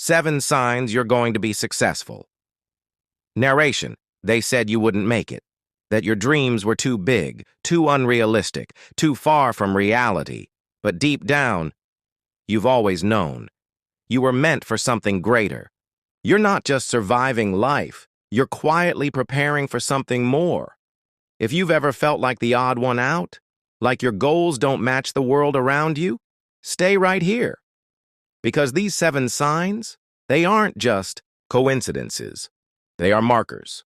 7 signs you're going to be successful. Narration. They said you wouldn't make it, that your dreams were too big, too unrealistic, too far from reality. But deep down, you've always known. You were meant for something greater. You're not just surviving life, you're quietly preparing for something more. If you've ever felt like the odd one out, like your goals don't match the world around you, stay right here. Because these 7 signs, they aren't just coincidences. They are markers,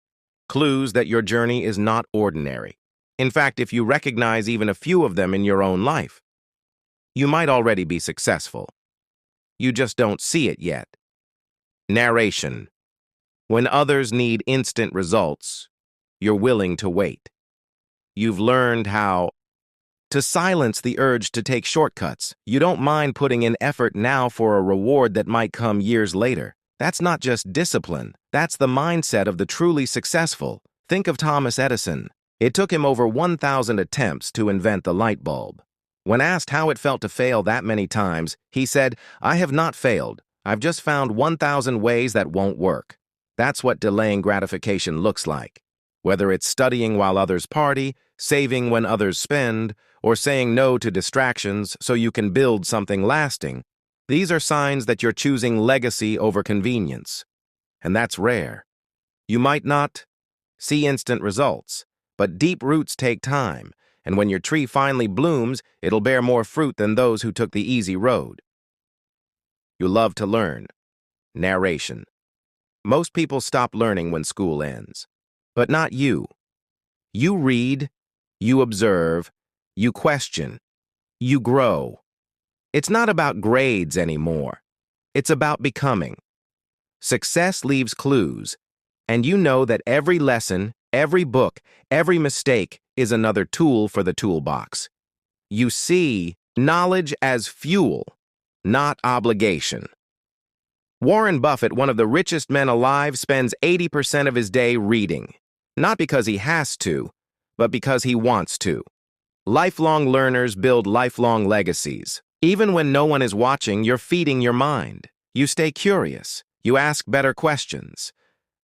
clues that your journey is not ordinary. In fact, if you recognize even a few of them in your own life, you might already be successful. You just don't see it yet. Narration. When others need instant results, you're willing to wait. You've learned how to silence the urge to take shortcuts. You don't mind putting in effort now for a reward that might come years later. That's not just discipline. That's the mindset of the truly successful. Think of Thomas Edison. It took him over 1,000 attempts to invent the light bulb. When asked how it felt to fail that many times, he said, "I have not failed. I've just found 1,000 ways that won't work." That's what delaying gratification looks like. Whether it's studying while others party, saving when others spend, or saying no to distractions so you can build something lasting, these are signs that you're choosing legacy over convenience. And that's rare. You might not see instant results, but deep roots take time, and when your tree finally blooms, it'll bear more fruit than those who took the easy road. You love to learn. Narration. Most people stop learning when school ends, but not you. You read, you observe, you question, you grow. It's not about grades anymore. It's about becoming. Success leaves clues, and you know that every lesson, every book, every mistake is another tool for the toolbox. You see knowledge as fuel, not obligation. Warren Buffett, one of the richest men alive, spends 80% of his day reading. Not because he has to, but because he wants to. Lifelong learners build lifelong legacies. Even when no one is watching, you're feeding your mind. You stay curious. You ask better questions.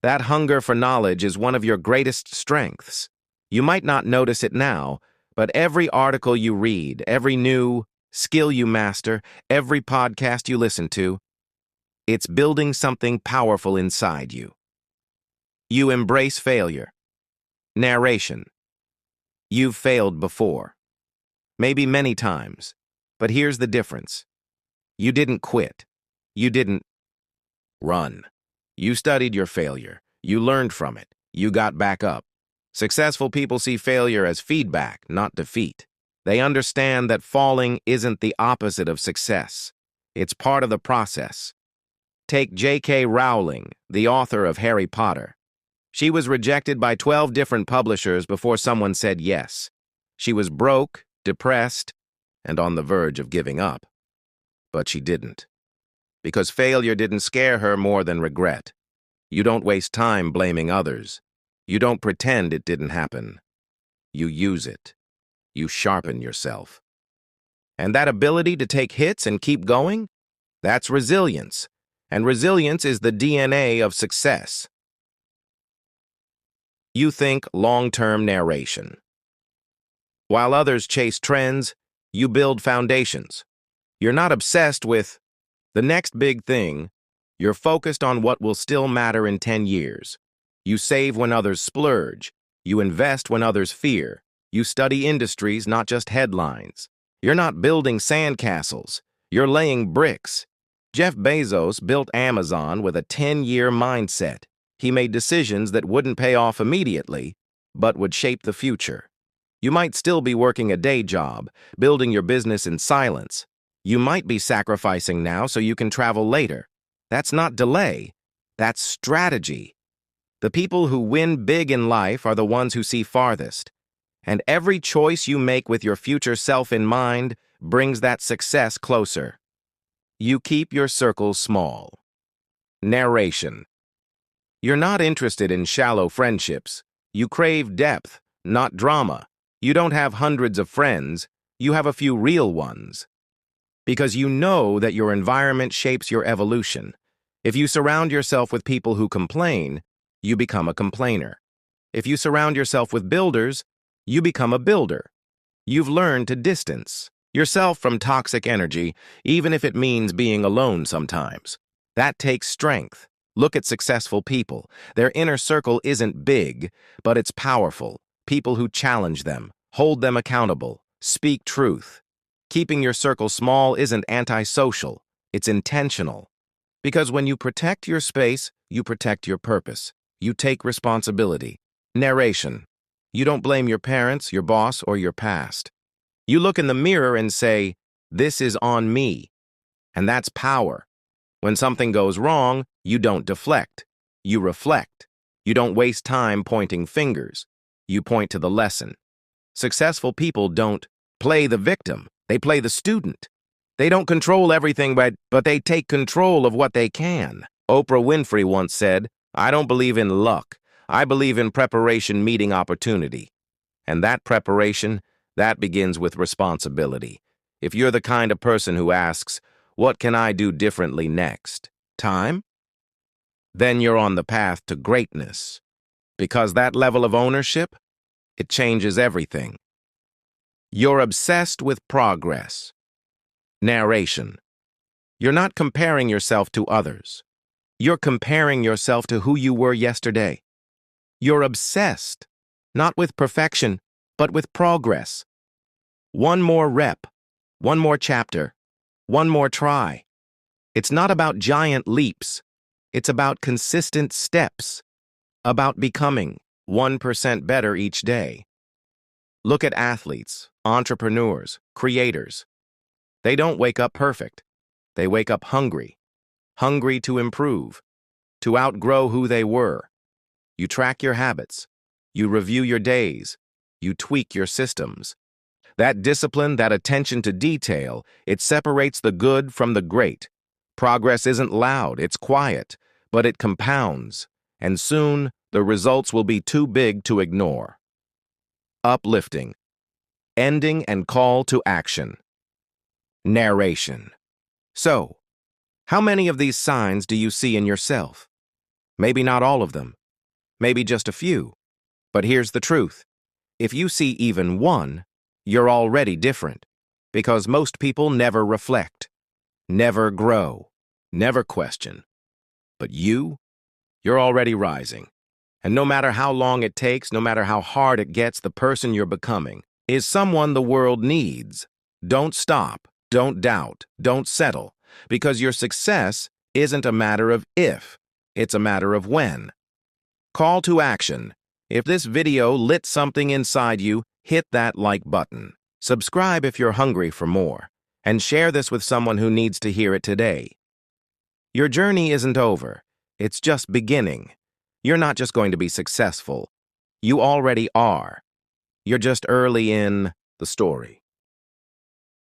That hunger for knowledge is one of your greatest strengths. You might not notice it now, but every article you read, every new skill you master, every podcast you listen to, it's building something powerful inside you. You embrace failure. Narration. You've failed before. Maybe many times. But here's the difference. You didn't quit. You didn't run. You studied your failure. You learned from it. You got back up. Successful people see failure as feedback, not defeat. They understand that falling isn't the opposite of success. It's part of the process. Take J.K. Rowling, the author of Harry Potter. She was rejected by 12 different publishers before someone said yes. She was broke, depressed, and on the verge of giving up. But she didn't. Because failure didn't scare her more than regret. You don't waste time blaming others. You don't pretend it didn't happen. You use it. You sharpen yourself. And that ability to take hits and keep going? That's resilience. And resilience is the DNA of success. You think long-term narration. While others chase trends, you build foundations. You're not obsessed with the next big thing. You're focused on what will still matter in 10 years. You save when others splurge. You invest when others fear. You study industries, not just headlines. You're not building sandcastles. You're laying bricks. Jeff Bezos built Amazon with a 10-year mindset. He made decisions that wouldn't pay off immediately, but would shape the future. You might still be working a day job, building your business in silence. You might be sacrificing now so you can travel later. That's not delay. That's strategy. The people who win big in life are the ones who see farthest. And every choice you make with your future self in mind brings that success closer. You keep your circles small. Narration. You're not interested in shallow friendships. You crave depth, not drama. You don't have hundreds of friends. You have a few real ones. Because you know that your environment shapes your evolution. If you surround yourself with people who complain, you become a complainer. If you surround yourself with builders, you become a builder. You've learned to distance yourself from toxic energy, even if it means being alone sometimes. That takes strength. Look at successful people. Their inner circle isn't big, but it's powerful. People who challenge them, hold them accountable, speak truth. Keeping your circle small isn't antisocial, it's intentional. Because when you protect your space, you protect your purpose. You take responsibility. Narration. You don't blame your parents, your boss, or your past. You look in the mirror and say, "This is on me." And that's power. When something goes wrong, you don't deflect. You reflect. You don't waste time pointing fingers. You point to the lesson. Successful people don't play the victim. They play the student. They don't control everything, but they take control of what they can. Oprah Winfrey once said, "I don't believe in luck. I believe in preparation meeting opportunity." And that preparation, that begins with responsibility. If you're the kind of person who asks, "What can I do differently next? Time?" Then you're on the path to greatness. Because that level of ownership, it changes everything. You're obsessed with progress. Narration. You're not comparing yourself to others. You're comparing yourself to who you were yesterday. You're obsessed, not with perfection, but with progress. One more rep, one more chapter, one more try. It's not about giant leaps. It's about consistent steps, about becoming 1% better each day. Look at athletes, entrepreneurs, creators. They don't wake up perfect. They wake up hungry. Hungry to improve, to outgrow who they were. You track your habits. You review your days. You tweak your systems. That discipline, that attention to detail, it separates the good from the great. Progress isn't loud, it's quiet, but it compounds, and soon the results will be too big to ignore. Uplifting. Ending and call to action. Narration. So, how many of these signs do you see in yourself? Maybe not all of them. Maybe just a few. But here's the truth. If you see even one, you're already different. Because most people never reflect, never grow, never question. But you're already rising. And no matter how long it takes, no matter how hard it gets, the person you're becoming is someone the world needs. Don't stop. Don't doubt. Don't settle. Because your success isn't a matter of if, it's a matter of when. Call to action. If this video lit something inside you, hit that like button. Subscribe if you're hungry for more. And share this with someone who needs to hear it today. Your journey isn't over. It's just beginning. You're not just going to be successful. You already are. You're just early in the story.